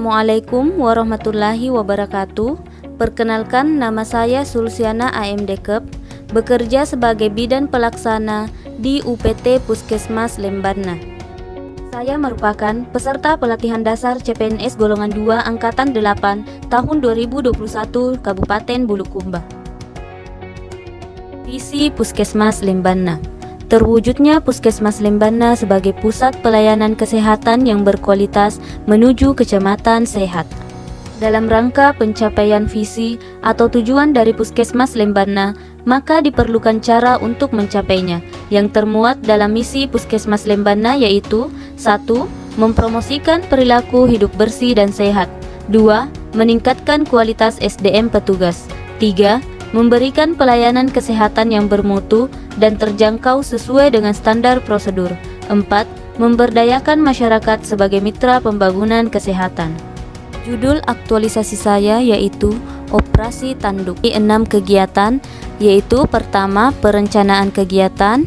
Assalamualaikum warahmatullahi wabarakatuh. Perkenalkan, nama saya Sulsiana AM Dekep, bekerja sebagai bidan pelaksana di UPT Puskesmas Lembarna. Saya merupakan peserta pelatihan dasar CPNS golongan 2 angkatan 8 tahun 2021 Kabupaten Bulukumba. Visi Puskesmas Lembarna. Terwujudnya Puskesmas Lembarna sebagai pusat pelayanan kesehatan yang berkualitas menuju kecamatan sehat. Dalam rangka pencapaian visi atau tujuan dari Puskesmas Lembarna, maka diperlukan cara untuk mencapainya, yang termuat dalam misi Puskesmas Lembarna yaitu 1. Mempromosikan perilaku hidup bersih dan sehat. 2. Meningkatkan kualitas SDM petugas. 3. Memberikan pelayanan kesehatan yang bermutu dan terjangkau sesuai dengan standar prosedur. 4. Memberdayakan masyarakat sebagai mitra pembangunan kesehatan. Judul aktualisasi saya yaitu Operasi Tanduk. 6 kegiatan yaitu pertama, perencanaan kegiatan,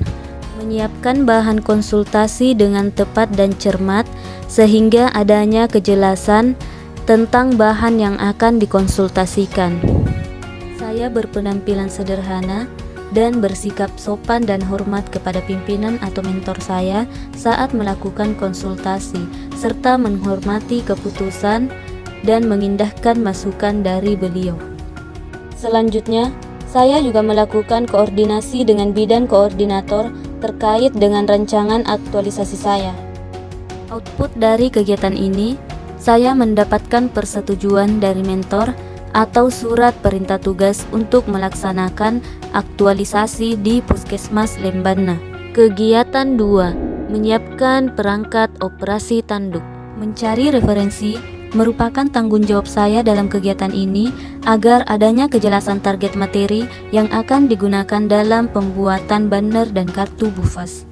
menyiapkan bahan konsultasi dengan tepat dan cermat sehingga adanya kejelasan tentang bahan yang akan dikonsultasikan. Saya berpenampilan sederhana dan bersikap sopan dan hormat kepada pimpinan atau mentor saya saat melakukan konsultasi, serta menghormati keputusan dan mengindahkan masukan dari beliau. Selanjutnya, saya juga melakukan koordinasi dengan bidan koordinator terkait dengan rancangan aktualisasi saya. Output dari kegiatan ini, saya mendapatkan persetujuan dari mentor atau surat perintah tugas untuk melaksanakan aktualisasi di Puskesmas Lembarna. Kegiatan 2. Menyiapkan perangkat operasi tanduk. Mencari referensi merupakan tanggung jawab saya dalam kegiatan ini agar adanya kejelasan target materi yang akan digunakan dalam pembuatan banner dan kartu BUFAS.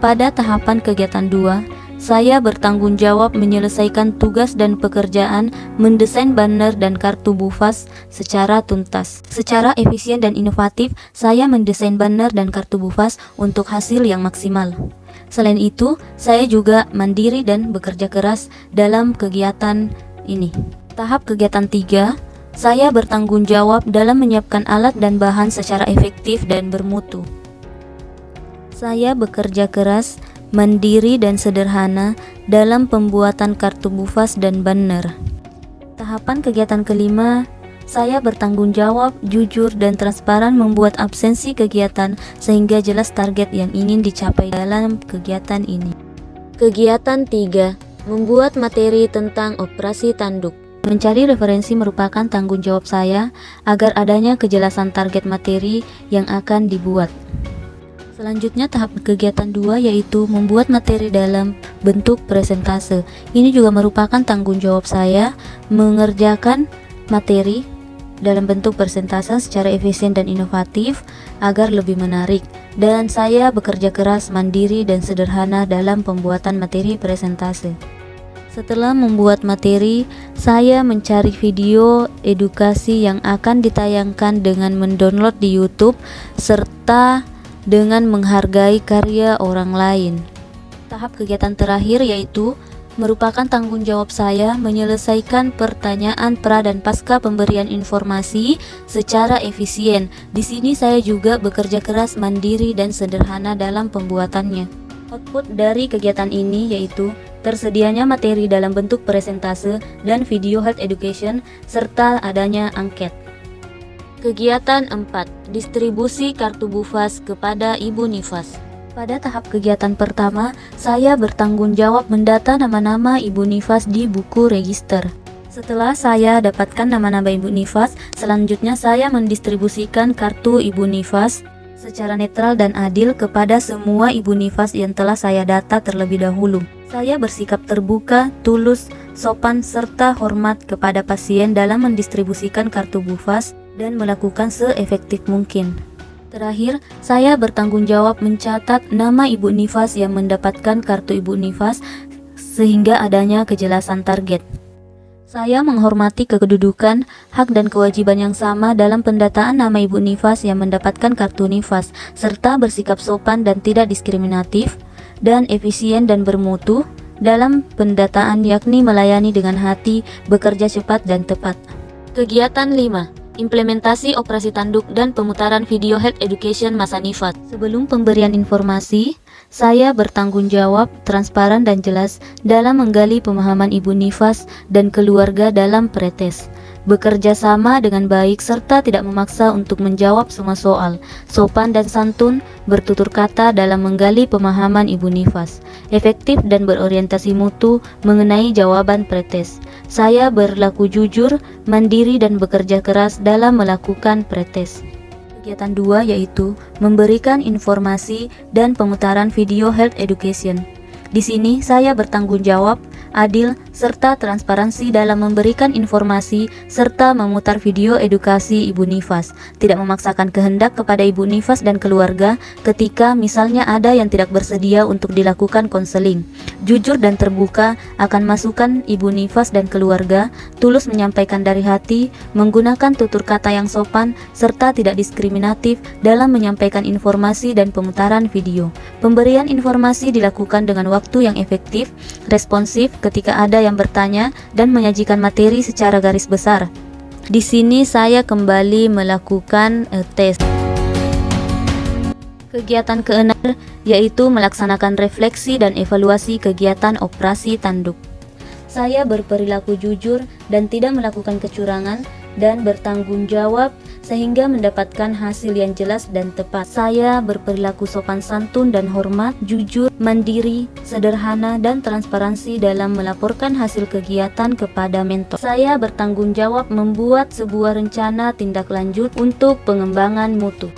Pada tahapan kegiatan 2, saya bertanggung jawab menyelesaikan tugas dan pekerjaan mendesain banner dan kartu BUFAS secara tuntas. Secara efisien dan inovatif, saya mendesain banner dan kartu BUFAS untuk hasil yang maksimal. Selain itu, saya juga mandiri dan bekerja keras dalam kegiatan ini. Tahap kegiatan 3, saya bertanggung jawab dalam menyiapkan alat dan bahan secara efektif dan bermutu. Saya bekerja keras, mandiri dan sederhana dalam pembuatan kartu BUFAS dan banner. Tahapan kegiatan kelima, saya bertanggung jawab, jujur dan transparan membuat absensi kegiatan sehingga jelas target yang ingin dicapai dalam kegiatan ini. Kegiatan 3, membuat materi tentang operasi tanduk. Mencari referensi merupakan tanggung jawab saya agar adanya kejelasan target materi yang akan dibuat. Selanjutnya tahap kegiatan 2 yaitu membuat materi dalam bentuk presentase. Ini juga merupakan tanggung jawab saya mengerjakan materi dalam bentuk presentase secara efisien dan inovatif agar lebih menarik. Dan saya bekerja keras, mandiri dan sederhana dalam pembuatan materi presentase. Setelah membuat materi, saya mencari video edukasi yang akan ditayangkan dengan mendownload di YouTube serta dengan menghargai karya orang lain. Tahap kegiatan terakhir yaitu merupakan tanggung jawab saya menyelesaikan pertanyaan pra dan pasca pemberian informasi secara efisien. Di sini saya juga bekerja keras, mandiri dan sederhana dalam pembuatannya. Output dari kegiatan ini yaitu tersedianya materi dalam bentuk presentase dan video health education serta adanya angket. Kegiatan 4. Distribusi kartu BUFAS kepada Ibu Nifas. Pada tahap kegiatan pertama, saya bertanggung jawab mendata nama-nama Ibu Nifas di buku register. Setelah saya dapatkan nama-nama Ibu Nifas, selanjutnya saya mendistribusikan kartu Ibu Nifas secara netral dan adil kepada semua Ibu Nifas yang telah saya data terlebih dahulu. Saya bersikap terbuka, tulus, sopan, serta hormat kepada pasien dalam mendistribusikan kartu BUFAS dan melakukan seefektif mungkin. Terakhir, saya bertanggung jawab mencatat nama Ibu Nifas yang mendapatkan kartu Ibu Nifas sehingga adanya kejelasan target. Saya menghormati kedudukan, hak dan kewajiban yang sama dalam pendataan nama Ibu Nifas yang mendapatkan kartu Nifas, serta bersikap sopan dan tidak diskriminatif, dan efisien dan bermutu dalam pendataan, yakni melayani dengan hati, bekerja cepat dan tepat. Kegiatan 5. Implementasi operasi tanduk dan pemutaran video health education masa nifas. Sebelum pemberian informasi, saya bertanggung jawab, transparan dan jelas dalam menggali pemahaman ibu nifas dan keluarga dalam pretest. Bekerja sama dengan baik serta tidak memaksa untuk menjawab semua soal, sopan dan santun, bertutur kata dalam menggali pemahaman ibu nifas, efektif dan berorientasi mutu mengenai jawaban pretest. Saya berlaku jujur, mandiri dan bekerja keras dalam melakukan pretest. Kegiatan 2 yaitu memberikan informasi dan pemutaran video health education. Di sini saya bertanggung jawab, adil, serta transparansi dalam memberikan informasi serta memutar video edukasi ibu nifas, tidak memaksakan kehendak kepada ibu nifas dan keluarga ketika misalnya ada yang tidak bersedia untuk dilakukan konseling. Jujur dan terbuka akan masukan ibu nifas dan keluarga, tulus menyampaikan dari hati, menggunakan tutur kata yang sopan, serta tidak diskriminatif dalam menyampaikan informasi dan pemutaran video. Pemberian informasi dilakukan dengan waktu yang efektif, responsif ketika ada yang bertanya, dan menyajikan materi secara garis besar. Di sini saya kembali melakukan tes. Kegiatan ke-6 yaitu melaksanakan refleksi dan evaluasi kegiatan operasi tanduk. Saya berperilaku jujur dan tidak melakukan kecurangan dan bertanggung jawab sehingga mendapatkan hasil yang jelas dan tepat. Saya berperilaku sopan santun dan hormat, jujur, mandiri, sederhana dan transparansi dalam melaporkan hasil kegiatan kepada mentor. Saya bertanggung jawab membuat sebuah rencana tindak lanjut untuk pengembangan mutu.